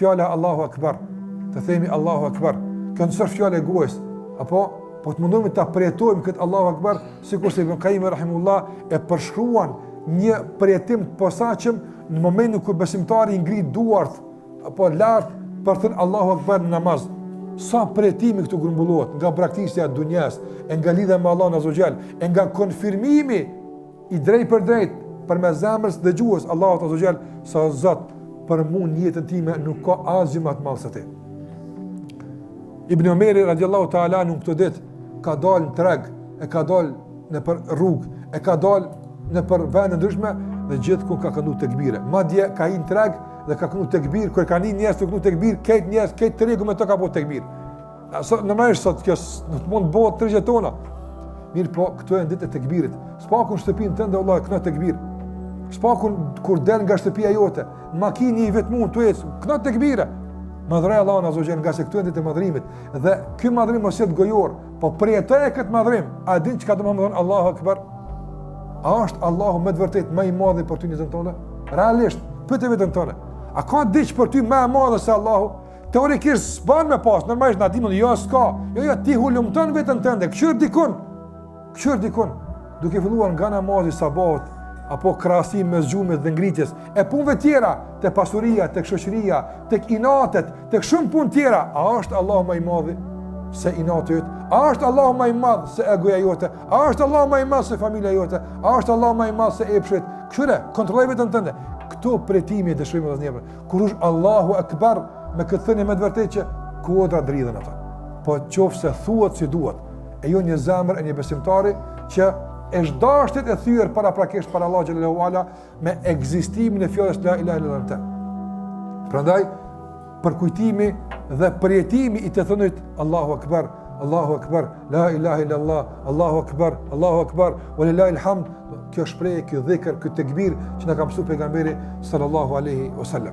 fjala Allahu Akbar, të themi Allahu Akbar, kjo nësër fjala e gojës, apo po të mundohemi ta përjetojmë këtë Allahu Akbar, sikur se Ibn Qayyim rahimullah e përshkruan një përjetim të posaçëm në momentin kur besimtari i ngrit duart apo lart për të thënë Allahu Akbar në namaz. Sa përjetimi këtu grumbullohet nga praktikësia e dunjas, e nga lidhja me Allahun azza xal, e nga konfirmimi i drejt për drejt përmes zemrës dëgjues Allahut azza xal, sa Zot për mua në jetën time nuk ka asgjë më të madh se ti. Ibn Umeri radiallahu ta'ala në këtë ditë ka dalë në treg, e ka dalë në për rrugë, e ka dalë në për vende ndryshme dhe gjithku ka këndu tekbire. Madje ka i në treg dhe ka këndu tekbir, kër ka një njerëz të këndu tekbir, këtë njerëz, këtë tregu me të ka po tekbir. Normalisht sot kjo nuk mund të bëhet 3 tona. Mirë po, këto e në ditë e tekbirit. Spakun shtëpinë tënde Allah e këna tekbir. Spakun kur del nga shtëpia jote, në makinë i vetëmun të ecë, këna tekbire. Madhrej Allahun azza xal nga se këtu janë të madhrimit dhe ky madhrim mos jetë gojor, po përjetoje këtë madhrim. A din çka do të thonë Allahu Akbar? A është Allahu me të vërtet më i madh për ty në jetën tonë? Realisht, pyet vetën tonë. A ka diç për ty më e madhe se Allahu? Teorikisht s'ban me pas, normalisht na dimë jo s'ka. Jo ti hulumton vetën tënde, këshir dikun. Duke filluar nga namazi sabahut apo krahasim mes gjumit dhe ngritjes, e punëve tjera, te pasuria, tek shoqëria, tek inatet, tek shumë punë tjera, a është Allahu më i madh se inati yt? A është Allahu më i madh se egoja jote? A është Allahu më i madh se familja jote? A është Allahu më i madh se epshit? Këre, kontrolloj vetën tënde. Këto pretimi e dëshirojmë vëllezër. Kur është Allahu Akbar, me këtë thënie me të vërtetë që kodra dridhen ata. Po qofse thuhet si duhet, e jo një zemër e një besimtari që e shdashtit e thyer para prakisht para Allah xhallahu ala me ekzistimin e fjalës la ilaha illallah. Prandaj përkujtimi dhe përjetimi i të thënit Allahu Akbar, Allahu Akbar, la ilaha illallah, Allahu Akbar, walillahil hamd. Kjo shprehje, ky dhikr, ky tekbir që na ka mësuar pejgamberi sallallahu alaihi wasallam.